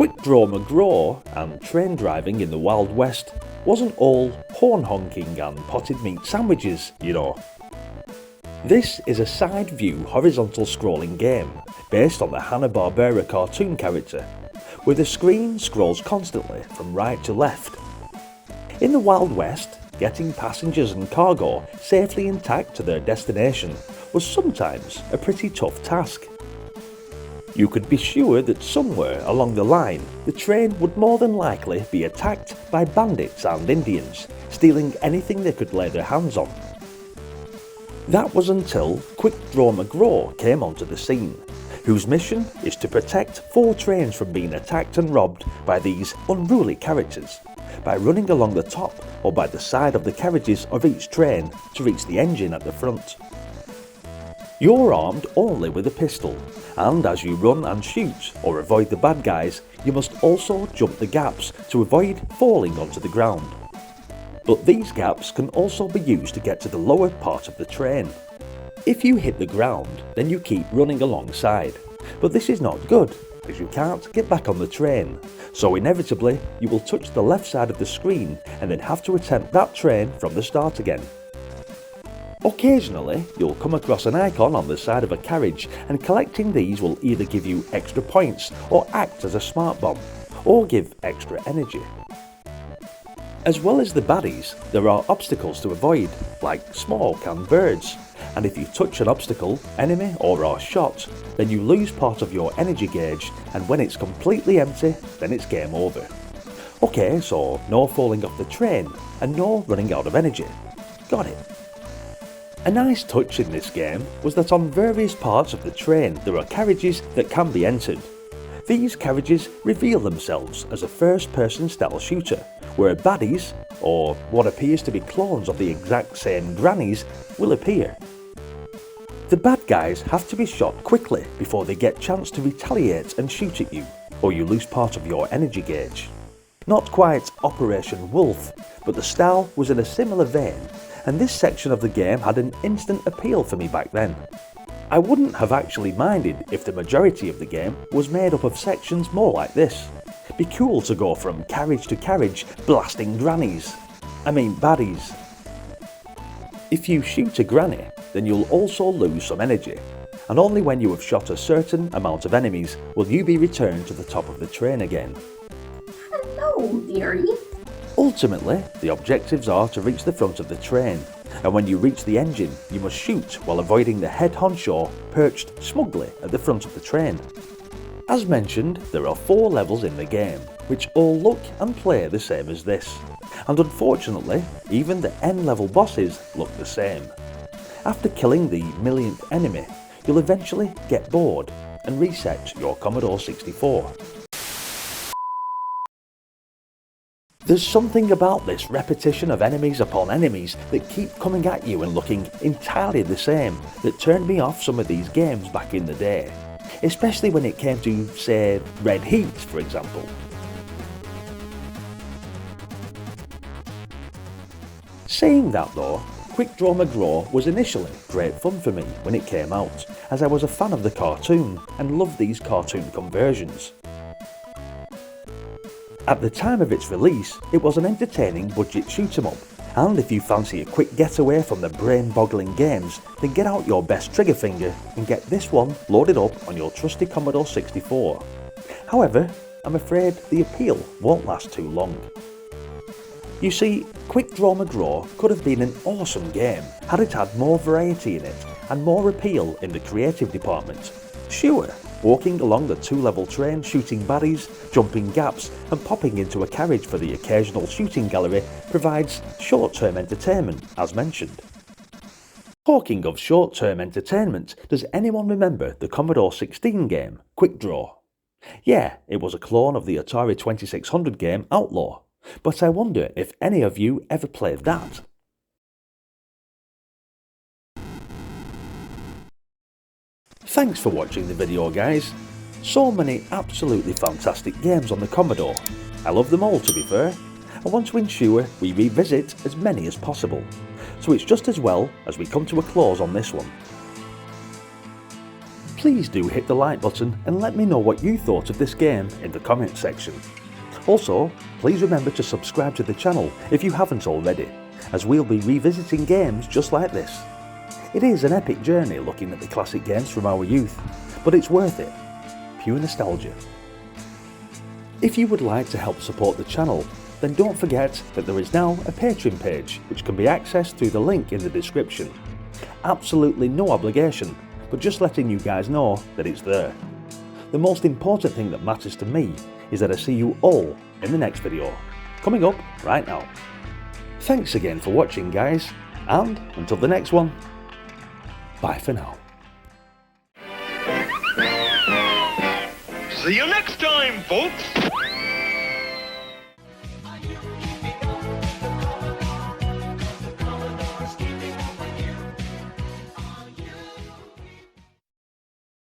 Quick Draw McGraw and train driving in the Wild West wasn't all horn honking and potted meat sandwiches, you know. This is a side view horizontal scrolling game based on the Hanna-Barbera cartoon character, where the screen scrolls constantly from right to left. In the Wild West, getting passengers and cargo safely intact to their destination was sometimes a pretty tough task. You could be sure that somewhere along the line, the train would more than likely be attacked by bandits and Indians, stealing anything they could lay their hands on. That was until Quick Draw McGraw came onto the scene, whose mission is to protect 4 trains from being attacked and robbed by these unruly characters, by running along the top or by the side of the carriages of each train to reach the engine at the front. You're armed only with a pistol, and as you run and shoot or avoid the bad guys, you must also jump the gaps to avoid falling onto the ground. But these gaps can also be used to get to the lower part of the train. If you hit the ground, then you keep running alongside, but this is not good, as you can't get back on the train, so inevitably you will touch the left side of the screen and then have to attempt that train from the start again. Occasionally, you'll come across an icon on the side of a carriage, and collecting these will either give you extra points or act as a smart bomb, or give extra energy. As well as the baddies, there are obstacles to avoid, like smoke and birds, and if you touch an obstacle, enemy or are shot, then you lose part of your energy gauge, and when it's completely empty, then it's game over. Okay, so no falling off the train, and no running out of energy. Got it. A nice touch in this game was that on various parts of the train there are carriages that can be entered. These carriages reveal themselves as a first-person style shooter, where baddies, or what appears to be clones of the exact same grannies, will appear. The bad guys have to be shot quickly before they get chance to retaliate and shoot at you, or you lose part of your energy gauge. Not quite Operation Wolf, but the style was in a similar vein, and this section of the game had an instant appeal for me back then. I wouldn't have actually minded if the majority of the game was made up of sections more like this. Be cool to go from carriage to carriage blasting grannies. Baddies. If you shoot a granny, then you'll also lose some energy, and only when you have shot a certain amount of enemies will you be returned to the top of the train again. Hello, dearie. Ultimately, the objectives are to reach the front of the train, and when you reach the engine, you must shoot while avoiding the head honcho perched smugly at the front of the train. As mentioned, there are 4 levels in the game, which all look and play the same as this, and unfortunately, even the N-level bosses look the same. After killing the millionth enemy, you'll eventually get bored and reset your Commodore 64. There's something about this repetition of enemies upon enemies that keep coming at you and looking entirely the same that turned me off some of these games back in the day, especially when it came to, say, Red Heat, for example. Saying that though, Quick Draw McGraw was initially great fun for me when it came out, as I was a fan of the cartoon and loved these cartoon conversions. At the time of its release, it was an entertaining budget shoot-'em-up, and if you fancy a quick getaway from the brain-boggling games, then get out your best trigger finger and get this one loaded up on your trusty Commodore 64. However, I'm afraid the appeal won't last too long. You see, Quick Draw McGraw could have been an awesome game had it had more variety in it and more appeal in the creative department. Sure, walking along the 2-level train shooting baddies, jumping gaps and popping into a carriage for the occasional shooting gallery provides short-term entertainment, as mentioned. Talking of short-term entertainment, does anyone remember the Commodore 16 game, Quick Draw? Yeah, it was a clone of the Atari 2600 game Outlaw, but I wonder if any of you ever played that. Thanks for watching the video, guys. So many absolutely fantastic games on the Commodore. I love them all, to be fair. I want to ensure we revisit as many as possible, so it's just as well as we come to a close on this one. Please do hit the like button and let me know what you thought of this game in the comment section. Also, please remember to subscribe to the channel if you haven't already, as we'll be revisiting games just like this. It is an epic journey looking at the classic games from our youth, but it's worth it. Pure nostalgia. If you would like to help support the channel, then don't forget that there is now a Patreon page which can be accessed through the link in the description. Absolutely no obligation, but just letting you guys know that it's there. The most important thing that matters to me is that I see you all in the next video, coming up right now. Thanks again for watching, guys, and until the next one, bye for now. See you next time, folks!